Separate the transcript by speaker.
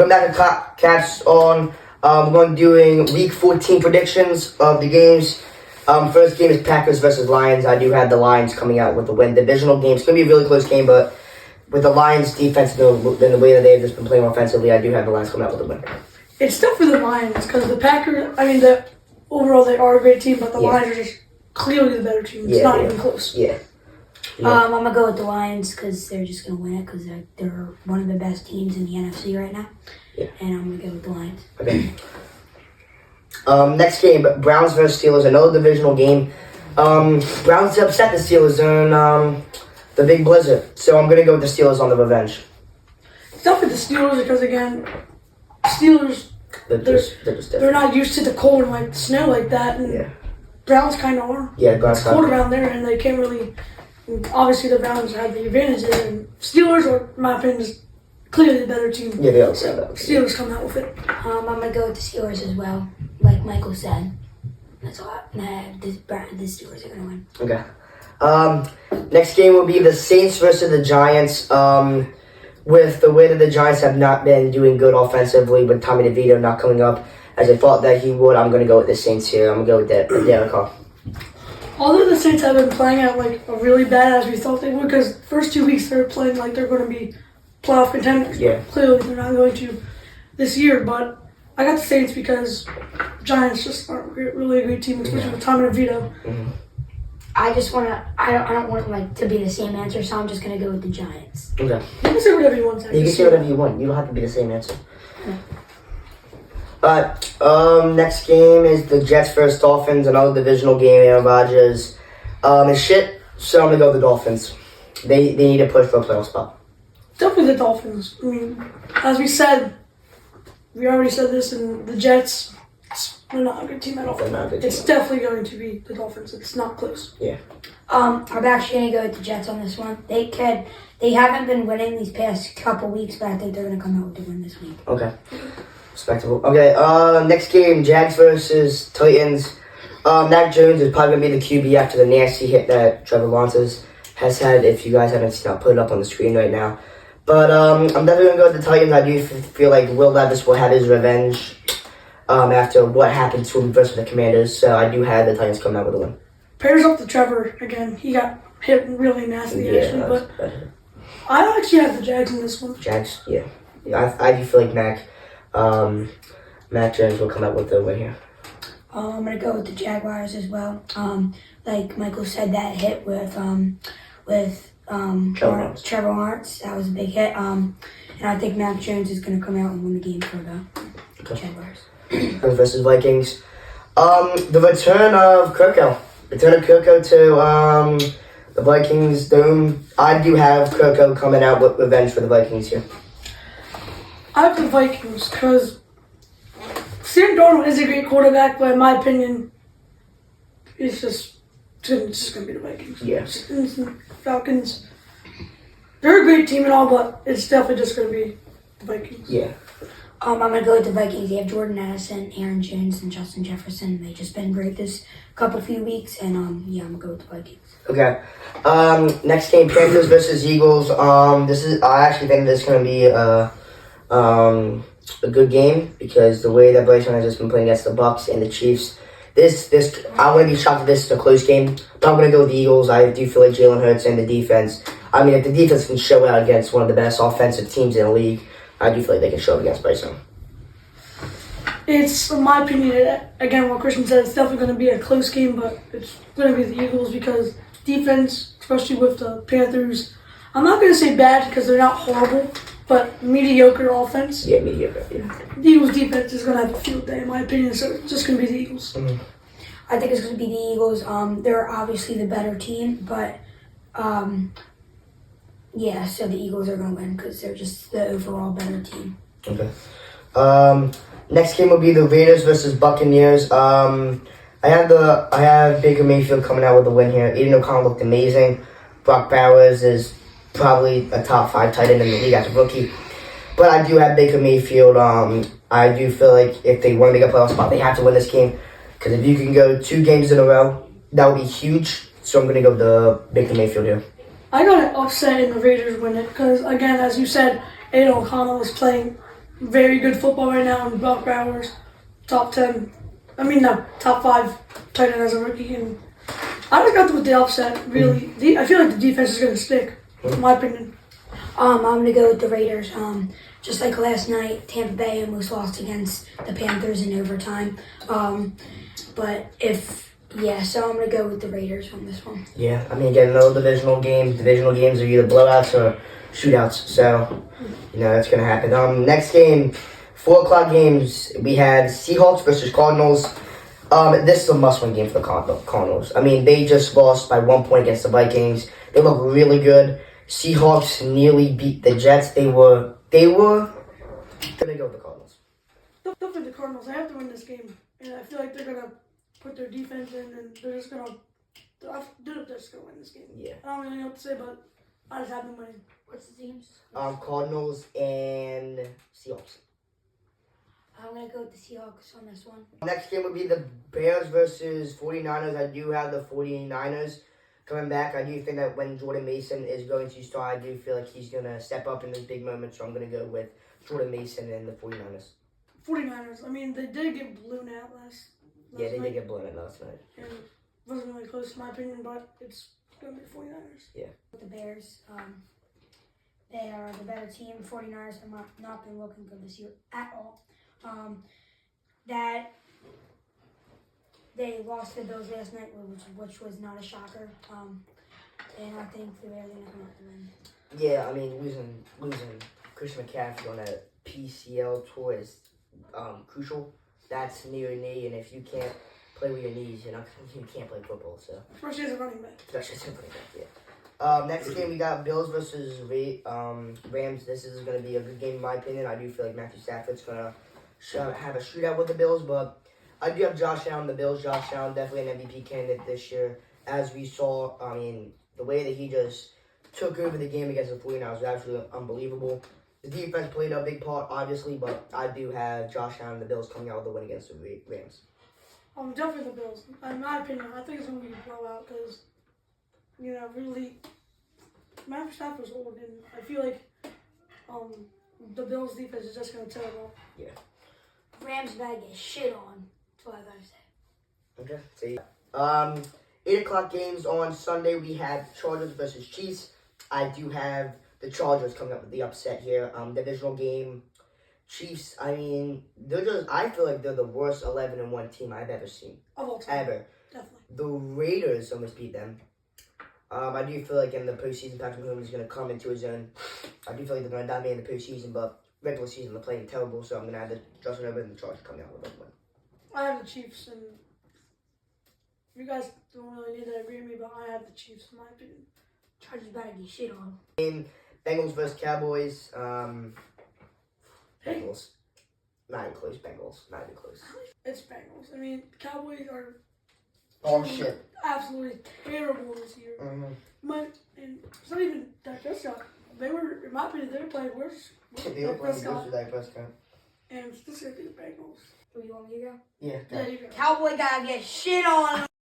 Speaker 1: We're back at Cats on. We're going to be doing Week 14 predictions of the games. First game is Packers versus Lions. I do have the Lions coming out with the win. Divisional game. It's going to be a really close game, but with the Lions' defense and the way that they've just been playing offensively, I do have the Lions coming out with the win.
Speaker 2: It's tough for the Lions because the Packers, overall they are a great team, but the Lions are just clearly the better team. It's not even close.
Speaker 1: Yeah.
Speaker 3: I'm going to go with the Lions because they're just going to win it because they're one of the best teams in the NFC right now.
Speaker 1: Yeah.
Speaker 3: And I'm going to go with the Lions.
Speaker 1: Okay. Next game, Browns versus Steelers, another divisional game. Browns upset the Steelers in the big blizzard, so I'm going to go with the Steelers on the revenge.
Speaker 2: It's tough for the Steelers because, again, Steelers, they're not used to the cold and the snow like that, and Browns kind of are.
Speaker 1: Yeah, Browns
Speaker 2: it's cold around there, and they can't really. Obviously, the Browns have the advantage there, and Steelers are, in my opinion, is clearly the better team.
Speaker 1: Yeah, they are.
Speaker 2: Steelers come out with it.
Speaker 3: I'm going to go with the Steelers as well, like Michael said. That's all. The Steelers are going to win.
Speaker 1: Okay. Next game will be the Saints versus the Giants. With the way that the Giants have not been doing good offensively, with Tommy DeVito not coming up as I thought that he would, I'm going to go with the Saints here. I'm going to go with Derek Carr.
Speaker 2: Although the Saints have been playing out a really bad as we thought they would, because the first 2 weeks they're playing like they're going to be playoff contenders.
Speaker 1: Yeah.
Speaker 2: Clearly they're not going to this year, but I got the Saints because Giants just aren't really a great team, especially with Tommy DeVito.
Speaker 1: Mm-hmm.
Speaker 3: I don't want to be the same answer, so I'm just going to go with the Giants.
Speaker 1: Okay.
Speaker 2: You can say whatever you want.
Speaker 1: You can say whatever you want. You don't have to be the same answer. Next game is the Jets versus Dolphins, another divisional game. Aaron Rodgers is shit, so I'm going to go with the Dolphins. They need to push for a playoff spot.
Speaker 2: Definitely the Dolphins. As we already said this, and the Jets, they're not a good team at all. It's definitely going to be the Dolphins. It's not close.
Speaker 1: Yeah.
Speaker 3: I'm actually going to go with the Jets on this one. They haven't been winning these past couple weeks, but I think they're going to come out with the win this week.
Speaker 1: Okay. Respectable. Okay, next game, Jags versus Titans. Mac Jones is probably going to be the QB after the nasty hit that Trevor Lawrence has had. If you guys haven't seen, I'll put it up on the screen right now. But I'm definitely going to go with the Titans. I do feel like Will Levis will have his revenge after what happened to him versus the Commanders. So I do have the Titans coming out with a win.
Speaker 2: Prayers up to Trevor again. He got hit really nasty actually, but I actually have the Jags in this one.
Speaker 1: Jags, yeah. I do feel like Mac Jones will come out with the win here.
Speaker 3: I'm going to go with the Jaguars as well. Like Michael said, that hit with Trevor Lawrence, that was a big hit. And I think Mac Jones is going to come out and win the game for the Jaguars.
Speaker 1: Versus Vikings. The return of Kirko. Return of Kirko to the Vikings Dome. I do have Kirko coming out with revenge for the Vikings here.
Speaker 2: I have the Vikings because Sam Darnold is a great quarterback, but in my opinion, it's just going to be the Vikings.
Speaker 1: Yes.
Speaker 2: Falcons, they're a great team and all, but it's definitely just going to be the Vikings.
Speaker 1: Yeah.
Speaker 3: I'm going to go with the Vikings. They have Jordan Addison, Aaron Jones, and Justin Jefferson. They've just been great this few weeks, and I'm going to go with the Vikings.
Speaker 1: Okay. Next game, Panthers versus Eagles. I actually think this is going to be a good game because the way that Bryce Young has just been playing against the Bucs and the Chiefs, I wouldn't be shocked if this is a close game, but I'm going to go with the Eagles. I do feel like Jalen Hurts and the defense. If the defense can show out against one of the best offensive teams in the league, I do feel like they can show up against Bryce Young.
Speaker 2: It's, in my opinion, again, what Christian said, it's definitely going to be a close game, but it's going to be the Eagles because defense, especially with the Panthers, I'm not going to say bad because they're not horrible, but mediocre offense.
Speaker 1: Yeah, mediocre. Yeah.
Speaker 2: The Eagles' defense is going to have a field day, in my opinion, so it's just going to be the Eagles.
Speaker 1: Mm-hmm.
Speaker 3: I think it's going to be the Eagles. They're obviously the better team, but so the Eagles are going to win because they're just the overall better team.
Speaker 1: Okay. Next game will be the Raiders versus Buccaneers. I have Baker Mayfield coming out with a win here. Aiden O'Connell looked amazing. Brock Bowers is probably a top 5 tight end in the league as a rookie. But I do have Baker Mayfield. I do feel like if they want to make a playoff spot, they have to win this game. Because if you can go 2 games in a row, that would be huge. So I'm going to go with the Baker Mayfield here.
Speaker 2: I got an upset in the Raiders win it because, again, as you said, Aiden O'Connell was playing very good football right now, and Brock Bowers, top 10. I mean, no, top 5 tight end as a rookie. And I just got with the upset, really. I feel like the defense is going to stick, in my opinion.
Speaker 3: I'm gonna go with the Raiders. Just like last night, Tampa Bay almost lost against the Panthers in overtime. So I'm gonna go with the Raiders on this one.
Speaker 1: Yeah, I mean, again, no divisional games. Divisional games are either blowouts or shootouts. So, that's going to happen. Next game, 4 o'clock games. We had Seahawks versus Cardinals. This is a must-win game for the Cardinals. I mean, they just lost by 1 point against the Vikings. They look really good. Seahawks nearly beat the Jets. They were gonna go with the Cardinals.
Speaker 2: Definitely the Cardinals. They have to win this game. And I feel like they're going to put their defense in, and they're just going to win this game.
Speaker 1: Yeah.
Speaker 2: I don't really know what to say, but I just have them winning.
Speaker 3: What's the teams?
Speaker 1: Cardinals and Seahawks.
Speaker 3: I'm gonna go with the Seahawks on this one.
Speaker 1: Next game would be the Bears versus 49ers. I do have the 49ers coming back. I do think that when Jordan Mason is going to start, I do feel like he's going to step up in this big moment. So I'm going to go with Jordan Mason and the 49ers.
Speaker 2: 49ers. I mean, they did get blown out last
Speaker 1: Yeah, they
Speaker 2: night.
Speaker 1: did get blown out last night.
Speaker 2: And it wasn't really close, in my opinion, but it's going to be 49ers.
Speaker 3: With the Bears, they are the better team. 49ers have not been looking good this year at all. That they lost to the Bills last night, which was not a shocker. And I think they're going to come out to win.
Speaker 1: Yeah, I mean, losing Christian McCaffrey on a PCL tour is crucial. That's knee or knee, and if you can't play with your knees, you can't play football. So
Speaker 2: Especially as a running back.
Speaker 1: especially as a running back, yeah. Next game we got Bills versus Rams. This is going to be a good game in my opinion. I do feel like Matthew Stafford's going to have a shootout with the Bills, but I do have Josh Allen, the Bills. Josh Allen, definitely an MVP candidate this year. As we saw, I mean, the way that he just took over the game against the 49ers was absolutely unbelievable. The defense played a big part, obviously, but I do have Josh Allen and the Bills coming out with the win against the Rams.
Speaker 2: Definitely the Bills. In my opinion, I think it's going to be a blowout because, really, Matthew Stafford's old, and I feel like the Bills' defense is just going to tear it off.
Speaker 1: Yeah.
Speaker 3: Rams gotta get shit on. That's all I gotta say.
Speaker 1: Okay. 8 o'clock games on Sunday. We have Chargers versus Chiefs. I do have the Chargers coming up with the upset here. Divisional game. Chiefs, I mean, I feel like they're the worst 11-1 team I've ever seen.
Speaker 2: Of all time.
Speaker 1: Ever.
Speaker 2: Definitely.
Speaker 1: The Raiders almost beat them. I do feel like in the postseason, Patrick Mahomes is going to come into his own. I do feel like they're going to dominate in the postseason, but regular season they're playing terrible, so I'm going to have the Justin Herbert and the Chargers coming out with a win.
Speaker 2: I have the Chiefs, and you guys don't really need to agree with me, but I have the Chiefs, in my opinion.
Speaker 3: Chargers better get shit on.
Speaker 1: Bengals versus Cowboys. Bengals. Not even close, Bengals. Not even close.
Speaker 2: It's Bengals. I mean, Cowboys are
Speaker 1: Oh, shit.
Speaker 2: absolutely terrible this year.
Speaker 1: Mm-hmm.
Speaker 2: And it's not even Dak Prescott. They were, in my opinion, they were playing worse.
Speaker 1: They were playing worse with Dak Prescott.
Speaker 2: And it's just going to be the Bengals.
Speaker 3: Do you want me to go?
Speaker 1: Yeah.
Speaker 2: Yeah, you go.
Speaker 3: Cowboy gotta get shit on.